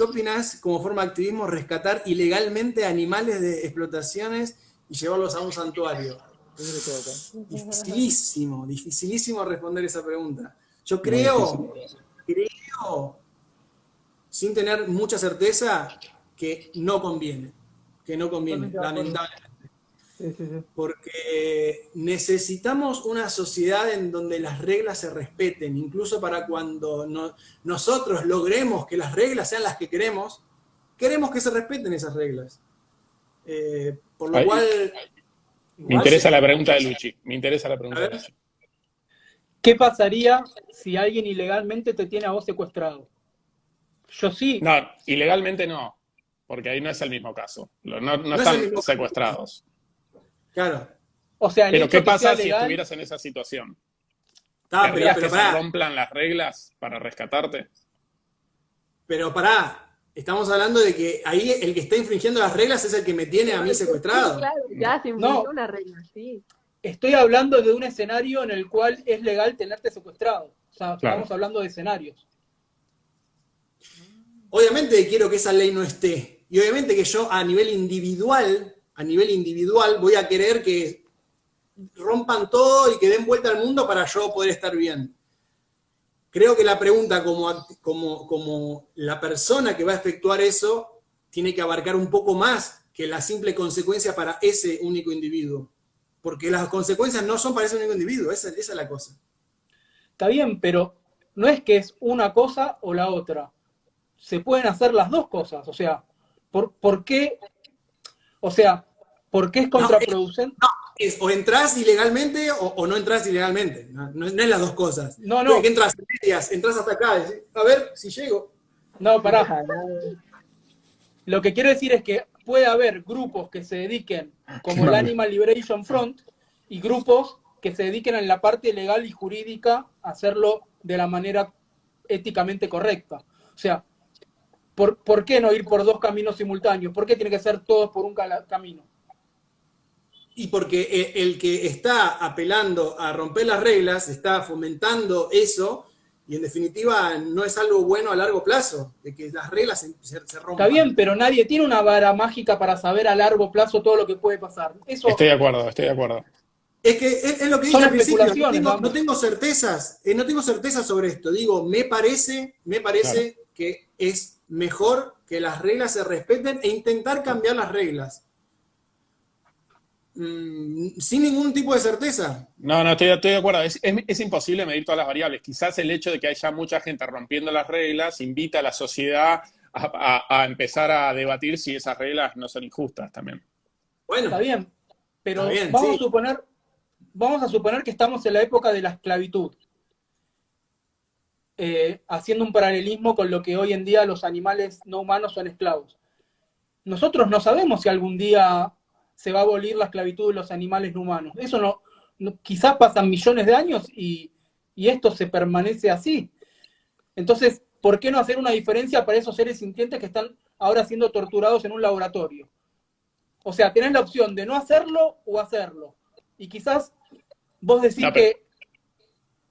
¿qué opinás como forma de activismo rescatar ilegalmente animales de explotaciones y llevarlos a un santuario? Dificilísimo, dificilísimo responder esa pregunta. Yo Muy difícil. creo, sin tener mucha certeza, que no conviene, lamentablemente. Sí, sí, sí. Porque necesitamos una sociedad en donde las reglas se respeten, incluso para cuando nosotros logremos que las reglas sean las que queremos que se respeten esas reglas. Por lo cual... Me interesa la pregunta de Luchi. Me interesa la pregunta de Luchi. ¿Qué pasaría si alguien ilegalmente te tiene a vos secuestrado? Yo sí. No, ilegalmente no, porque ahí no es el mismo caso. No están secuestrados. Claro. O sea, pero ¿qué pasa si estuvieras en esa situación? ¿Querrías que se romplan las reglas para rescatarte? Pero pará, estamos hablando de que ahí el que está infringiendo las reglas es el que me tiene a mí secuestrado. Claro, ya se infringió una regla, sí. Estoy hablando de un escenario en el cual es legal tenerte secuestrado. O sea, claro. Estamos hablando de escenarios. Obviamente quiero que esa ley no esté. Y obviamente que yo a nivel individual voy a querer que rompan todo y que den vuelta al mundo para yo poder estar bien. Creo que la pregunta como la persona que va a efectuar eso tiene que abarcar un poco más que la simple consecuencia para ese único individuo. Porque las consecuencias no son para ese único individuo, esa es la cosa. Está bien, pero no es que es una cosa o la otra. Se pueden hacer las dos cosas. O sea, ¿por qué? O sea, ¿por qué es contraproducente? O entras ilegalmente o no entras ilegalmente. No es las dos cosas. No. Que entras medias, entras hasta acá. Decís, a ver si llego. No, pará. Lo que quiero decir es que puede haber grupos que se dediquen, como el Animal Liberation Front, y grupos que se dediquen en la parte legal y jurídica a hacerlo de la manera éticamente correcta. O sea, ¿por qué no ir por dos caminos simultáneos? ¿Por qué tiene que ser todos por un camino? Y porque el que está apelando a romper las reglas está fomentando eso, y en definitiva no es algo bueno a largo plazo, de que las reglas se rompan. Está bien, pero nadie tiene una vara mágica para saber a largo plazo todo lo que puede pasar. Eso... Estoy de acuerdo. Es que es lo que dije al principio, no tengo certezas sobre esto. Digo, me parece claro, que es mejor que las reglas se respeten e intentar cambiar las reglas. Sin ningún tipo de certeza. No, estoy de acuerdo. Es imposible medir todas las variables. Quizás el hecho de que haya mucha gente rompiendo las reglas invita a la sociedad a empezar a debatir si esas reglas no son injustas también. Bueno, está bien, pero vamos a suponer que estamos en la época de la esclavitud. Haciendo un paralelismo con lo que hoy en día los animales no humanos son esclavos. Nosotros no sabemos si algún día se va a abolir la esclavitud de los animales no humanos. Eso quizás pasan millones de años y esto se permanece así. Entonces, ¿por qué no hacer una diferencia para esos seres sintientes que están ahora siendo torturados en un laboratorio? O sea, tenés la opción de no hacerlo o hacerlo. Y quizás vos decís que...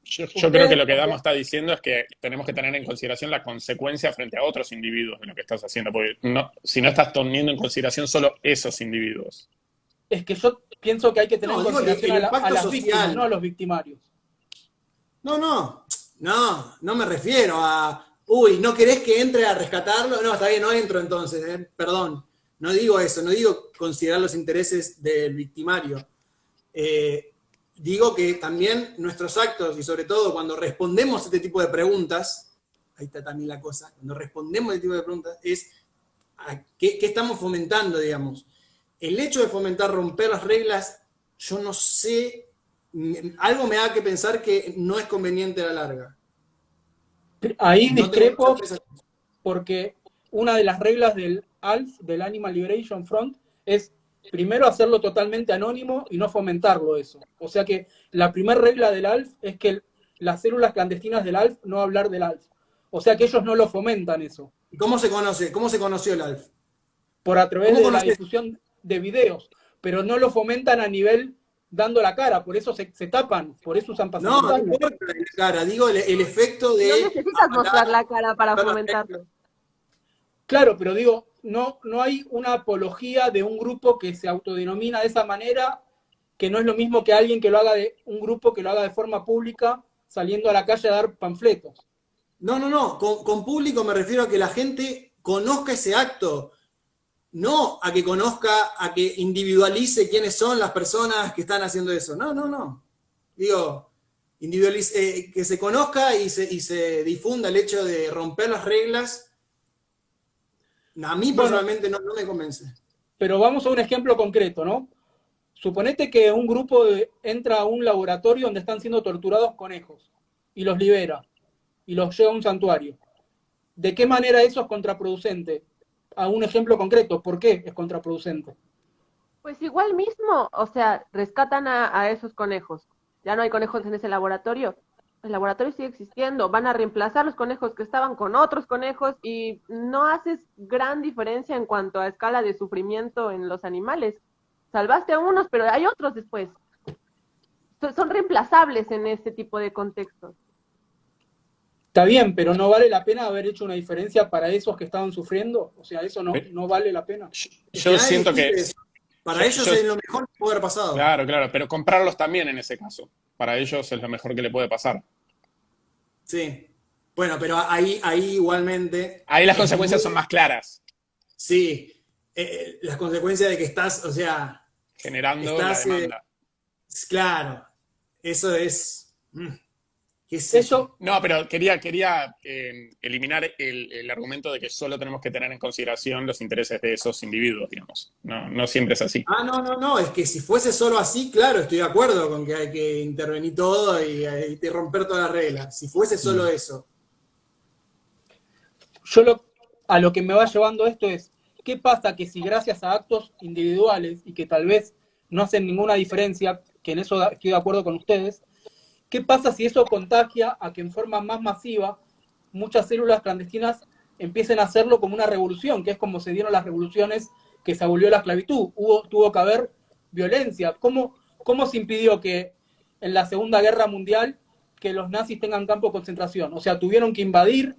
Yo creo que lo que Damo está diciendo es que tenemos que tener en consideración la consecuencia frente a otros individuos de lo que estás haciendo, porque si no estás teniendo en consideración solo esos individuos. Es que yo pienso que hay que tener en consideración a las víctimas, no a los victimarios. No me refiero a, ¿no querés que entre a rescatarlo? No, está bien, no entro entonces, perdón. No digo eso, no digo considerar los intereses del victimario. Digo que también nuestros actos, y sobre todo cuando respondemos a este tipo de preguntas, ahí está también la cosa, cuando respondemos a este tipo de preguntas, es ¿qué estamos fomentando, digamos? El hecho de fomentar romper las reglas, yo no sé, algo me da que pensar que no es conveniente a la larga. Ahí discrepo porque una de las reglas del ALF, del Animal Liberation Front, es primero hacerlo totalmente anónimo y no fomentarlo eso. O sea que la primera regla del ALF es que las células clandestinas del ALF no hablar del ALF. O sea que ellos no lo fomentan eso. ¿Y cómo se conoce? ¿Cómo se conoció el ALF? Por a través de la difusión de videos, pero no lo fomentan a nivel dando la cara, por eso se tapan, por eso usan pasamontañas. No importa la cara, digo el efecto de... No necesitas mostrar la cara para fomentarlo. Claro, pero digo, no hay una apología de un grupo que se autodenomina de esa manera, que no es lo mismo que alguien que lo haga un grupo que lo haga de forma pública, saliendo a la calle a dar panfletos. No. Con público me refiero a que la gente conozca ese acto, no a que conozca, a que individualice quiénes son las personas que están haciendo eso. No. Digo, que se conozca y se difunda el hecho de romper las reglas. A mí personalmente no me convence. Pero vamos a un ejemplo concreto, ¿no? Suponete que un grupo entra a un laboratorio donde están siendo torturados conejos y los libera y los lleva a un santuario. ¿De qué manera eso es contraproducente? A un ejemplo concreto, ¿por qué es contraproducente? Pues igual mismo, o sea, rescatan a esos conejos. Ya no hay conejos en ese laboratorio. El laboratorio sigue existiendo. Van a reemplazar los conejos que estaban con otros conejos y no haces gran diferencia en cuanto a escala de sufrimiento en los animales. Salvaste a unos, pero hay otros después. Son reemplazables en este tipo de contextos. Está bien, pero ¿no vale la pena haber hecho una diferencia para esos que estaban sufriendo? O sea, eso no vale la pena. Yo siento que... Para ellos es lo mejor que puede haber pasado. Claro, pero comprarlos también en ese caso. Para ellos es lo mejor que le puede pasar. Sí. Bueno, pero ahí igualmente... Ahí las consecuencias son más claras. Sí. Las consecuencias de que estás, o sea... Generando la demanda. Claro. Eso es... ¿Qué es eso? No, pero quería eliminar el argumento de que solo tenemos que tener en consideración los intereses de esos individuos, digamos. No siempre es así. No. Es que si fuese solo así, claro, estoy de acuerdo con que hay que intervenir todo y romper todas las reglas. Si fuese solo eso. A lo que me va llevando esto es, ¿qué pasa que si gracias a actos individuales y que tal vez no hacen ninguna diferencia, que en eso estoy de acuerdo con ustedes, ¿qué pasa si eso contagia a que en forma más masiva muchas células clandestinas empiecen a hacerlo como una revolución, que es como se dieron las revoluciones que se abolió la esclavitud? Tuvo que haber violencia. ¿Cómo se impidió que en la Segunda Guerra Mundial que los nazis tengan campos de concentración? O sea, tuvieron que invadir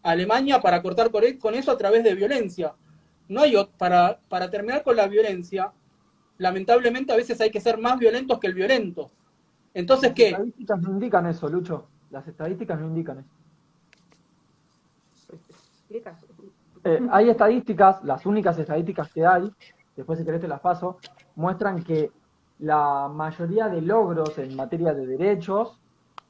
Alemania para cortar con eso a través de violencia. No hay para terminar con la violencia, lamentablemente a veces hay que ser más violentos que el violento. Entonces, ¿qué? Las estadísticas no indican eso, Lucho. Las estadísticas no indican eso. Hay estadísticas, las únicas estadísticas que hay, después si querés te las paso, muestran que la mayoría de logros en materia de derechos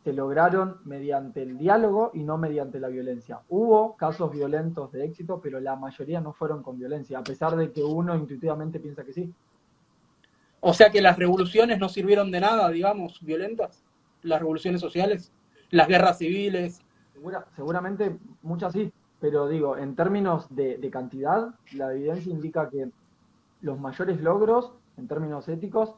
se lograron mediante el diálogo y no mediante la violencia. Hubo casos violentos de éxito, pero la mayoría no fueron con violencia, a pesar de que uno intuitivamente piensa que sí. O sea que las revoluciones no sirvieron de nada, digamos, violentas. Las revoluciones sociales, las guerras civiles. Seguramente muchas sí, pero digo, en términos de cantidad, la evidencia indica que los mayores logros, en términos éticos,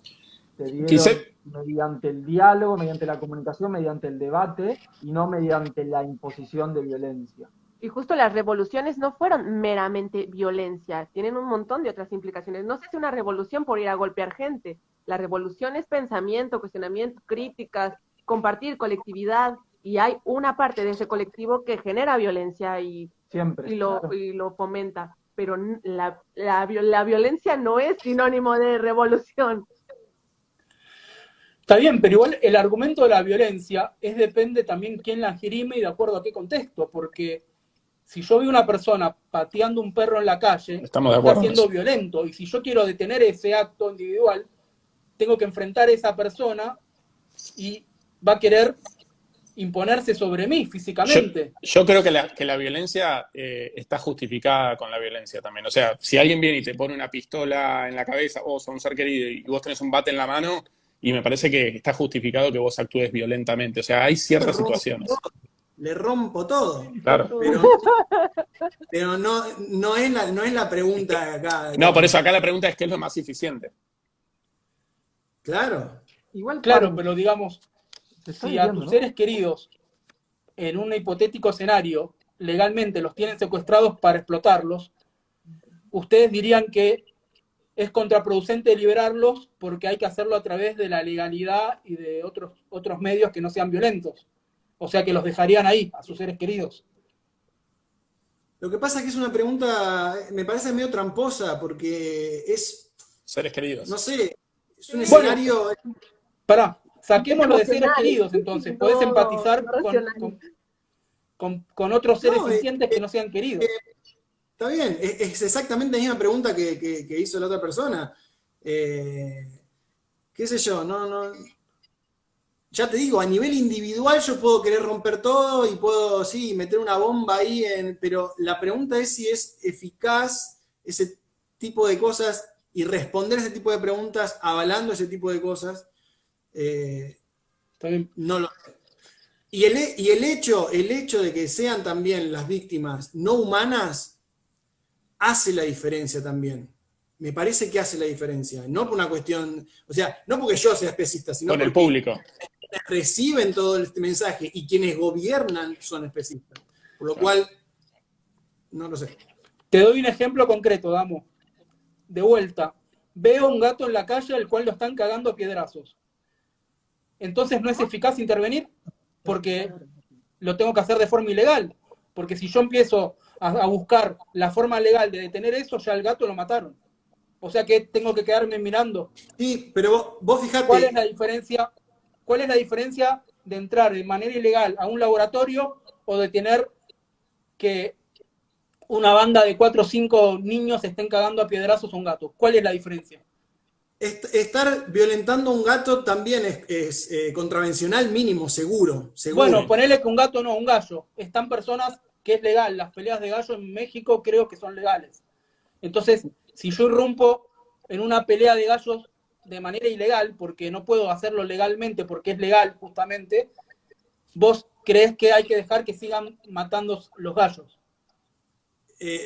se dieron mediante el diálogo, mediante la comunicación, mediante el debate, y no mediante la imposición de violencia. Y justo las revoluciones no fueron meramente violencia, tienen un montón de otras implicaciones. No se hace una revolución por ir a golpear gente. La revolución es pensamiento, cuestionamiento, críticas, compartir, colectividad, y hay una parte de ese colectivo que genera violencia y lo fomenta. Pero la violencia no es sinónimo de revolución. Está bien, pero igual el argumento de la violencia depende también quién la esgrime y de acuerdo a qué contexto, porque si yo veo una persona pateando un perro en la calle, está siendo violento, y si yo quiero detener ese acto individual, tengo que enfrentar a esa persona y va a querer imponerse sobre mí físicamente. Yo creo que la violencia está justificada con la violencia también. O sea, si alguien viene y te pone una pistola en la cabeza, vos a un ser querido, y vos tenés un bate en la mano, y me parece que está justificado que vos actúes violentamente. O sea, hay ciertas situaciones. Le rompo todo. Claro. Pero no es la pregunta acá. No, por eso acá la pregunta es ¿qué es lo más eficiente? Claro. Igual claro, pero digamos, si a tus seres queridos, en un hipotético escenario, legalmente los tienen secuestrados para explotarlos, ustedes dirían que es contraproducente liberarlos porque hay que hacerlo a través de la legalidad y de otros medios que no sean violentos. O sea que los dejarían ahí, a sus seres queridos. Lo que pasa es que es una pregunta, me parece medio tramposa, porque es, Seres queridos. no sé, es un Bueno, escenario... pará, saquémoslo de seres Emocional, queridos entonces. no, Podés empatizar no racional. con otros seres No, sintientes que no sean queridos. está bien, es exactamente la misma pregunta que hizo la otra persona. Qué sé yo, ya te digo, a nivel individual yo puedo querer romper todo y puedo, sí, meter una bomba ahí, pero la pregunta es si es eficaz ese tipo de cosas y responder ese tipo de preguntas avalando ese tipo de cosas. Está bien. No lo sé. Y el hecho de que sean también las víctimas no humanas hace la diferencia también. Me parece que hace la diferencia. No por una cuestión, o sea, no porque yo sea especista, sino Con el porque público. quienes reciben todo este mensaje y quienes gobiernan son especistas. Por lo cual, no lo sé. Te doy un ejemplo concreto, Damo. De vuelta, veo un gato en la calle al cual lo están cagando a piedrazos. Entonces no es eficaz intervenir porque lo tengo que hacer de forma ilegal. Porque si yo empiezo a buscar la forma legal de detener eso, ya el gato lo mataron. O sea que tengo que quedarme mirando. Sí, pero vos fijate. ¿Cuál es la diferencia? ¿Cuál es la diferencia de entrar de manera ilegal a un laboratorio o de tener que una banda de 4 o 5 niños estén cagando a piedrazos a un gato? ¿Cuál es la diferencia? Estar violentando a un gato también es contravencional mínimo, seguro. Bueno, ponele que un gato no, un gallo. Están personas que es legal. Las peleas de gallo en México creo que son legales. Entonces, si yo irrumpo en una pelea de gallos de manera ilegal, porque no puedo hacerlo legalmente, porque es legal justamente, ¿vos creés que hay que dejar que sigan matando los gallos?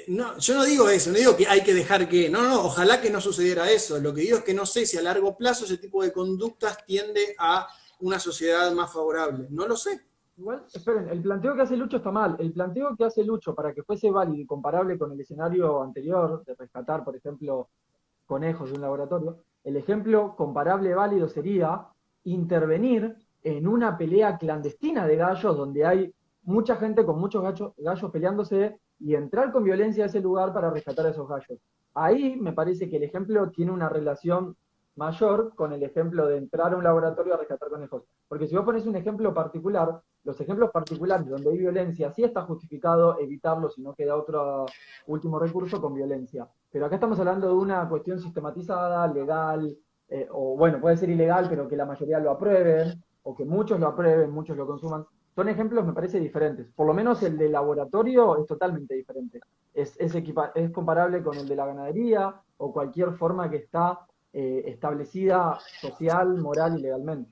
No, yo no digo eso, no digo que hay que dejar que, no, ojalá que no sucediera eso. Lo que digo es que no sé si a largo plazo ese tipo de conductas tiende a una sociedad más favorable. No lo sé. Igual, esperen, el planteo que hace Lucho está mal. El planteo que hace Lucho para que fuese válido y comparable con el escenario anterior, de rescatar, por ejemplo, conejos de un laboratorio, el ejemplo comparable válido sería intervenir en una pelea clandestina de gallos donde hay mucha gente con muchos gallos peleándose y entrar con violencia a ese lugar para rescatar a esos gallos. Ahí me parece que el ejemplo tiene una relación mayor con el ejemplo de entrar a un laboratorio a rescatar conejos. Porque si vos pones un ejemplo particular, los ejemplos particulares donde hay violencia, sí está justificado evitarlo si no queda otro último recurso con violencia. Pero acá estamos hablando de una cuestión sistematizada, legal, o bueno, puede ser ilegal, pero que la mayoría lo aprueben, o que muchos lo aprueben, muchos lo consuman. Son ejemplos, me parece, diferentes. Por lo menos el de laboratorio es totalmente diferente. Es comparable con el de la ganadería o cualquier forma que está establecida social, moral y legalmente.